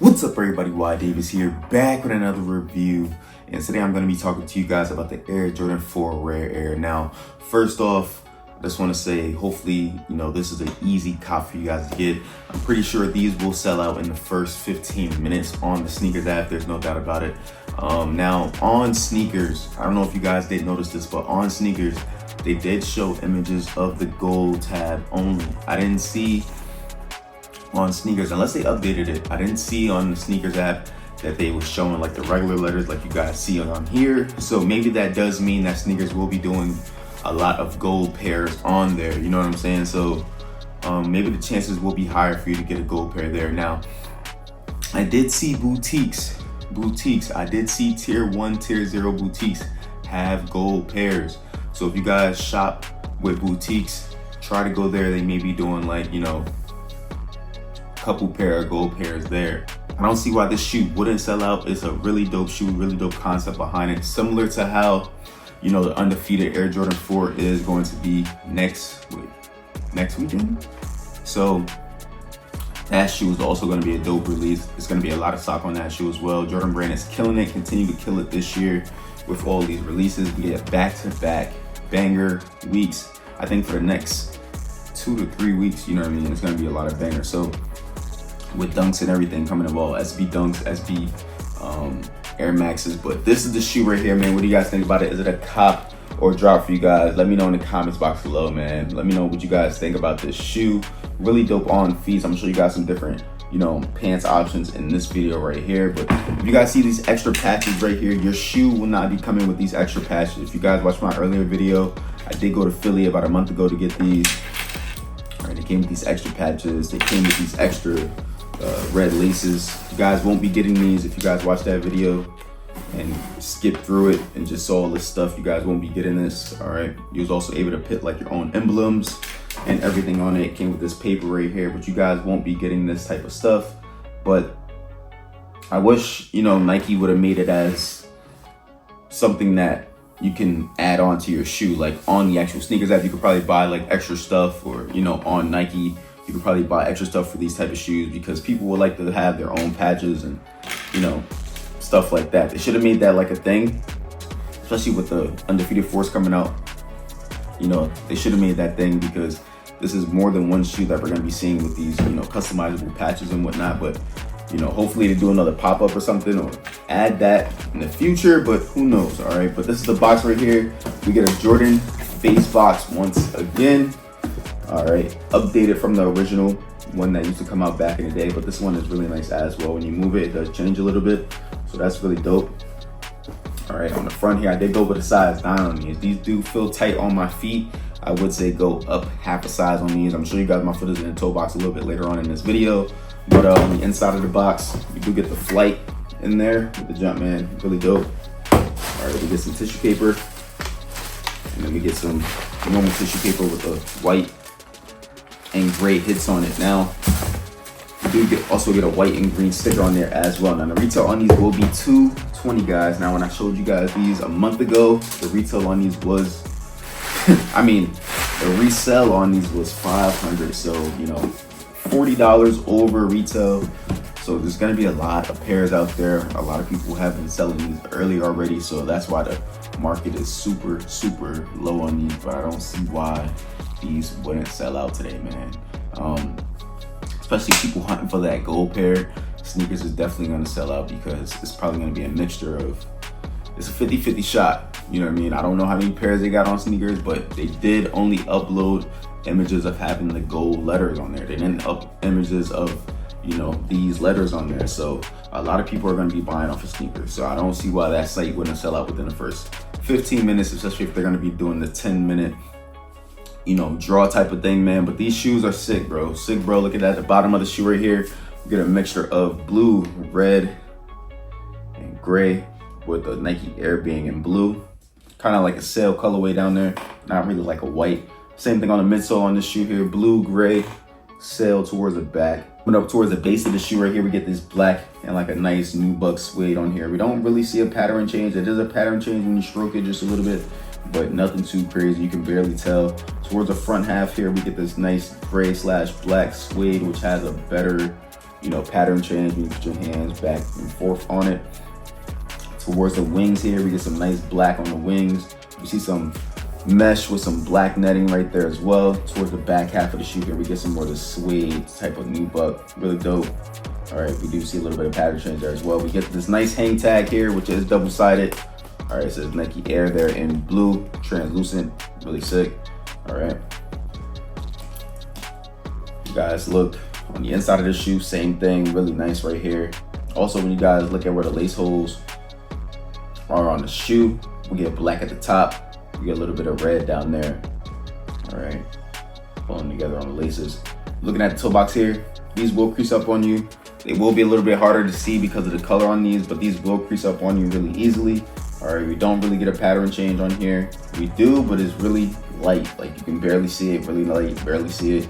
What's up everybody, whydavis here, back with another review, and today I'm going to be talking to you guys about the Air Jordan 4 Rare Air. Now, first off, I just want to say, hopefully, this is an easy cop for you guys to get. I'm pretty sure these will sell out in the first 15 minutes on the Snkrs app, there's no doubt about it. Now, on Snkrs, I don't know if you guys did notice this, but on Snkrs, they did show images of the gold tab only. I didn't see on Snkrs, unless they updated it, I didn't see on the Snkrs app that they were showing like the regular letters like you guys see on here. So maybe that does mean that Snkrs will be doing a lot of gold pairs on there, you know what I'm saying? So maybe the chances will be higher for you to get a gold pair there. Now, I did see boutiques, I did see tier 1, tier 0 boutiques have gold pairs. So if you guys shop with boutiques, try to go there. They may be doing like, couple pair of gold pairs there. I don't see why this shoe wouldn't sell out. It's a really dope shoe, really dope concept behind it. Similar to how, the undefeated Air Jordan 4 is going to be next weekend. So that shoe is also going to be a dope release. It's going to be a lot of stock on that shoe as well. Jordan Brand is killing it, continue to kill it this year with all these releases. We get back-to-back banger weeks. I think for the next 2 to 3 weeks, it's going to be a lot of bangers. So with dunks and everything coming involved, SB dunks, SB Air Maxes. But this is the shoe right here, man. What do you guys think about it? Is it a cop or drop for you guys? Let me know in the comments box below, man. Let me know what you guys think about this shoe. Really dope on feet. I'm gonna show you guys some different pants options in this video right here. But if you guys see these extra patches right here, your shoe will not be coming with these extra patches. If you guys watched my earlier video, I did go to Philly about a month ago to get these. All right, they came with these extra patches. They came with these extra red laces. You guys won't be getting these if you guys watch that video and skip through it and just saw all this stuff. You guys won't be getting this. All right, you was also able to put like your own emblems and everything on it. It came with this paper right here, but you guys won't be getting this type of stuff. But I wish Nike would have made it as something that you can add on to your shoe, like on the actual Snkrs app. You could probably buy like extra stuff, or on Nike you could probably buy extra stuff for these type of shoes, because people would like to have their own patches and stuff like that. They should have made that like a thing, especially with the undefeated force coming out. They should have made that thing, because this is more than one shoe that we're going to be seeing with these customizable patches and whatnot. But hopefully they do another pop-up or something, or add that in the future, but who knows. All right, but this is the box right here. We get a Jordan face box once again. All right, updated from the original one that used to come out back in the day, but this one is really nice as well. When you move it, it does change a little bit, so that's really dope. All right, on the front here, I did go with a size 9 on these. These do feel tight on my feet. I would say go up half a size on these. I'm sure you guys my foot is in the toe box a little bit later on in this video. But on the inside of the box, you do get the Flight in there with the Jumpman, really dope. All right, we get some tissue paper, and then we get some normal tissue paper with the white and gray hits on it. Now, you do also get a white and green sticker on there as well. Now, the retail on these will be $220, guys. Now, when I showed you guys these a month ago, the retail on these was, the resale on these was $500. So, $40 over retail. So there's gonna be a lot of pairs out there. A lot of people have been selling these early already. So that's why the market is super, super low on these. But I don't see why these wouldn't sell out today, man. Especially people hunting for that gold pair. Snkrs is definitely gonna sell out, because it's probably gonna be a mixture of, it's a 50-50 shot. You know what I mean? I don't know how many pairs they got on Snkrs, but they did only upload images of having the gold letters on there. They didn't up images of, these letters on there. So a lot of people are gonna be buying off of Snkrs. So I don't see why that site wouldn't sell out within the first 15 minutes, especially if they're gonna be doing the 10-minute draw type of thing, man. But these shoes are sick, bro. Sick, bro. Look at that. The bottom of the shoe right here, we get a mixture of blue, red, and gray, with the Nike Air being in blue. Kind of like a sail colorway down there, not really like a white. Same thing on the midsole on this shoe here, blue, gray, sail towards the back. But up towards the base of the shoe right here, we get this black and like a nice nubuck suede on here. We don't really see a pattern change. It is a pattern change when you stroke it just a little bit, but nothing too crazy. You can barely tell. Towards the front half here, we get this nice gray slash black suede, which has a better you know, pattern change. You can put your hands back and forth on it. Towards the wings here, we get some nice black on the wings. You see some mesh with some black netting right there as well. Towards the back half of the shoe here, we get some more of the suede type of nubuck, really dope. All right, we do see a little bit of pattern change there as well. We get this nice hang tag here, which is double-sided. All right, it says Nike Air there in blue, translucent, really sick. All right. You guys look on the inside of the shoe, same thing, really nice right here. Also, when you guys look at where the lace holes are on the shoe, we get black at the top. We get a little bit of red down there. All right, pulling together on the laces. Looking at the toe box here, these will crease up on you. They will be a little bit harder to see because of the color on these, but these will crease up on you really easily. All right, we don't really get a pattern change on here. We do, but it's really light. Like you can barely see it, really light, barely see it.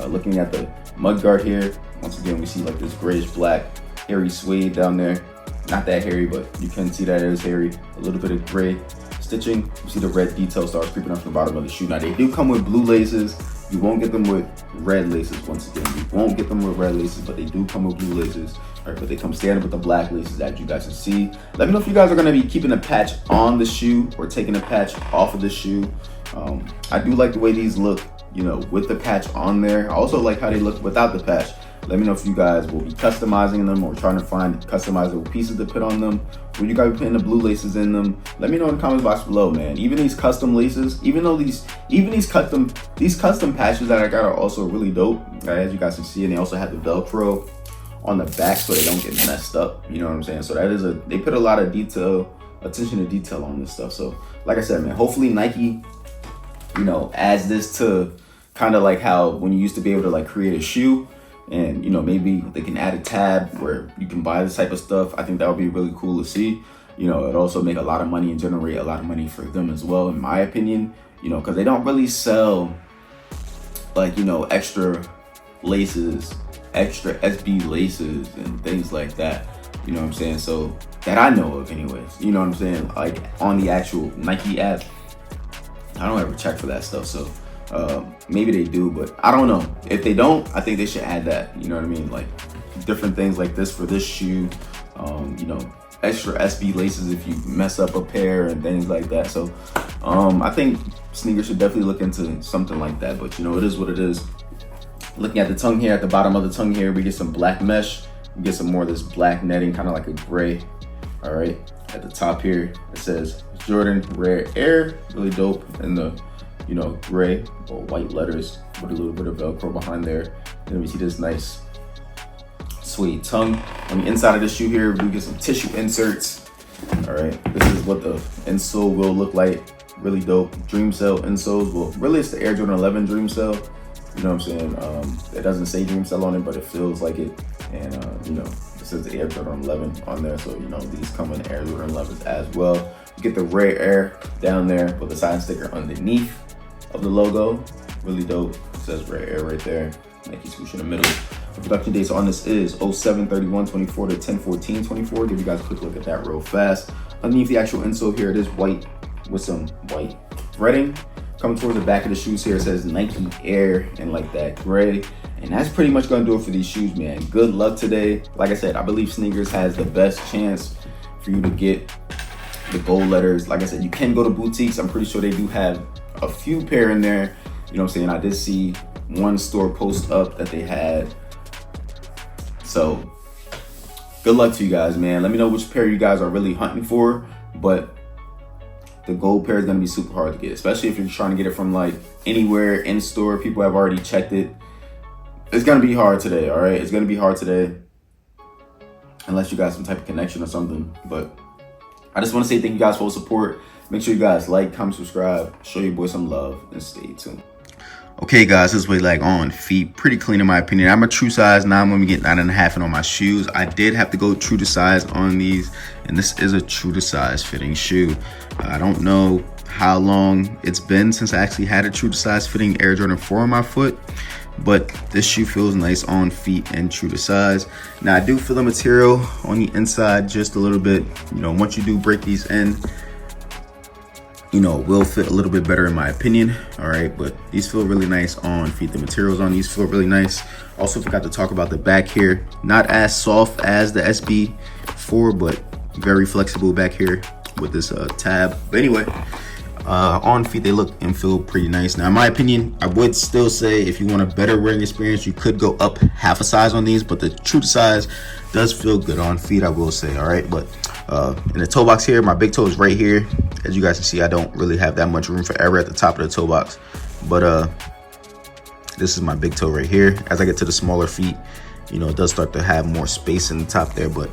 Looking at the mud guard here, once again, we see like this grayish black, hairy suede down there. Not that hairy, but you can see that it is hairy. A little bit of gray stitching. You see the red detail starts creeping up from the bottom of the shoe. Now they do come with blue laces. You won't get them with red laces. Once again, you won't get them with red laces, but they do come with blue laces. All right, but they come standard with the black laces that you guys can see. Let me know if you guys are gonna be keeping a patch on the shoe or taking a patch off of the shoe. I do like the way these look, you know, with the patch on there. I also like how they look without the patch. Let me know if you guys will be customizing them or trying to find customizable pieces to put on them. Will you guys be putting the blue laces in them? Let me know in the comments box below, man. Even these custom laces, even though these custom patches that I got are also really dope. As you guys can see, and they also have the Velcro on the back so they don't get messed up. You know what I'm saying? So that is they put a lot of attention to detail on this stuff. So like I said, man, hopefully Nike, you know, adds this to kind of like how when you used to be able to like create a shoe. And, you know, maybe they can add a tab where you can buy this type of stuff. I think that would be really cool to see. You know, it'd also make a lot of money and generate a lot of money for them as well, in my opinion. You know, because they don't really sell, like, you know, extra laces, extra SB laces and things like that. You know what I'm saying? So, that I know of anyways. You know what I'm saying? Like, on the actual Nike app. I don't ever check for that stuff, so maybe they do, but I don't know. If they don't, I think they should add that. You know what I mean? Like different things like this for this shoe. You know, extra SB laces if you mess up a pair and things like that. So I think sneakers should definitely look into something like that. But you know, it is what it is. Looking at the tongue here, at the bottom of the tongue here, we get some black mesh. We get some more of this black netting, kind of like a gray. All right. At the top here, it says Jordan Rare Air, really dope in the, you know, gray or white letters with a little bit of Velcro behind there. And then we see this nice suede tongue. On the inside of the shoe here, we get some tissue inserts. All right, this is what the insole will look like. Really dope. Dream Cell insoles. Well, really it's the Air Jordan 11 Dream Cell. You know what I'm saying? It doesn't say Dream Cell on it, but it feels like it. And you know, it says the Air Jordan 11 on there. So, you know, these come in the Air Jordan 11s as well. You get the Rare Air down there with the side sticker underneath of the logo. Really dope. It says Rare Air right there. Nike swoosh in the middle. The production dates on this is 07/31/24 to 10/14/24. Give you guys a quick look at that real fast. Underneath the actual insole here, it is white with some white threading. Coming towards the back of the shoes here, it says Nike Air in like that gray. And that's pretty much gonna do it for these shoes, man. Good luck today. Like I said, I believe Snkrs has the best chance for you to get the gold letters. Like I said, you can go to boutiques. I'm pretty sure they do have a few pair in there. You know what I'm saying? I did see one store post up that they had. So good luck to you guys, man. Let me know which pair you guys are really hunting for. But the gold pair is gonna be super hard to get, especially if you're trying to get it from like anywhere in store. People have already checked it. It's gonna be hard today, all right? It's gonna be hard today, unless you got some type of connection or something. But I just wanna say thank you guys for the support. Make sure you guys like, comment, subscribe, show your boy some love, and stay tuned. Okay, guys, this way like on feet, pretty clean in my opinion. I'm a true size 9 when we get 9.5 in on my shoes. I did have to go true to size on these, and this is a true to size fitting shoe. I don't know how long it's been since I actually had a true to size fitting Air Jordan 4 on my foot, but this shoe feels nice on feet and true to size. Now I do feel the material on the inside just a little bit. You know, once you do break these in, you know, will fit a little bit better in my opinion. All right, but these feel really nice on feet. The materials on these feel really nice. Also forgot to talk about the back here. Not as soft as the SB4, but very flexible back here with this tab. But anyway, on feet they look and feel pretty nice. Now in my opinion, I would still say if you want a better wearing experience, you could go up half a size on these, but the true to size does feel good on feet, I will say. All right, but in the toe box here, my big toe is right here. As you guys can see, I don't really have that much room for error at the top of the toe box, but this is my big toe right here. As I get to the smaller feet, you know, it does start to have more space in the top there, but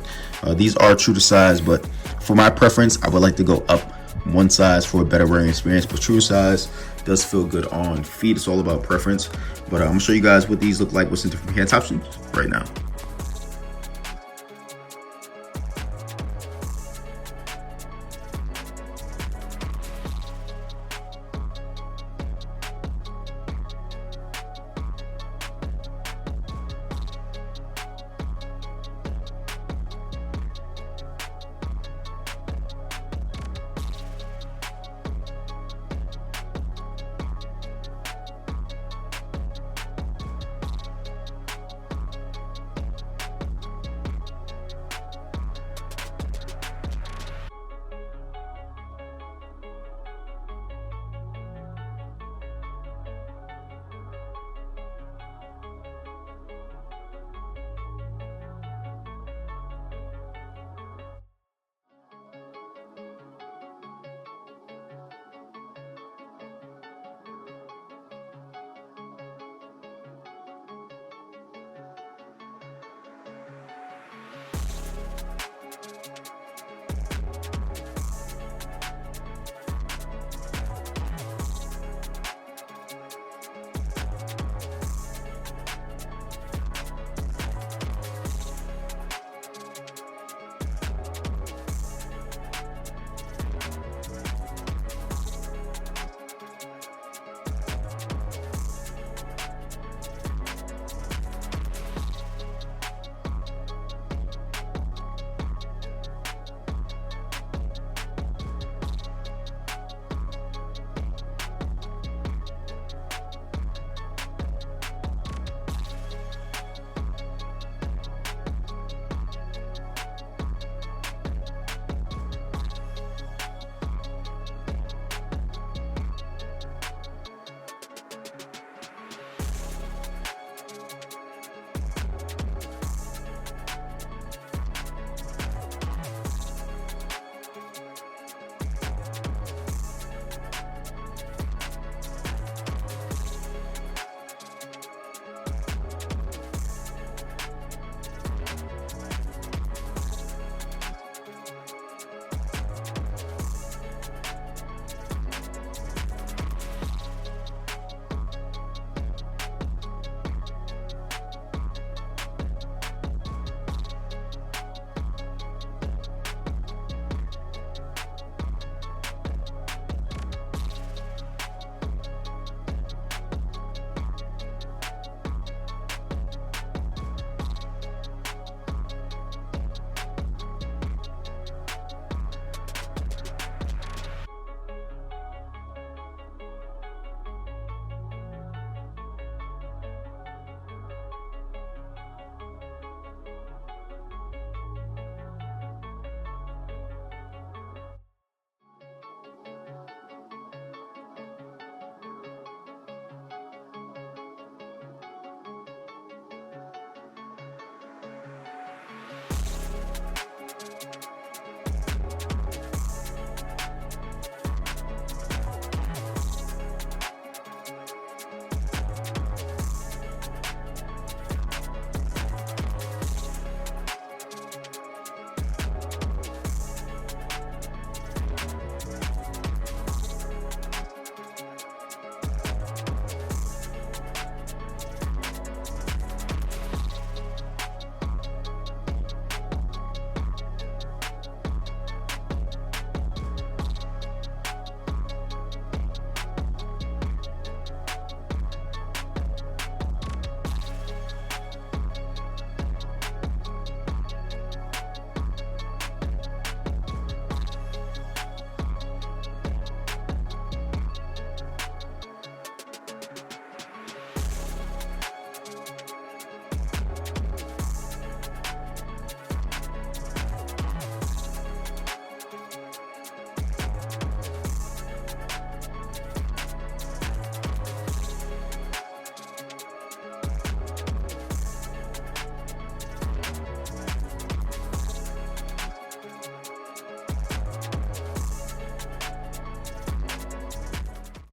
these are true to size. But for my preference, I would like to go up one size for a better wearing experience, but true size does feel good on feet. It's all about preference. But I'm gonna show you guys what these look like with some different pants options right now.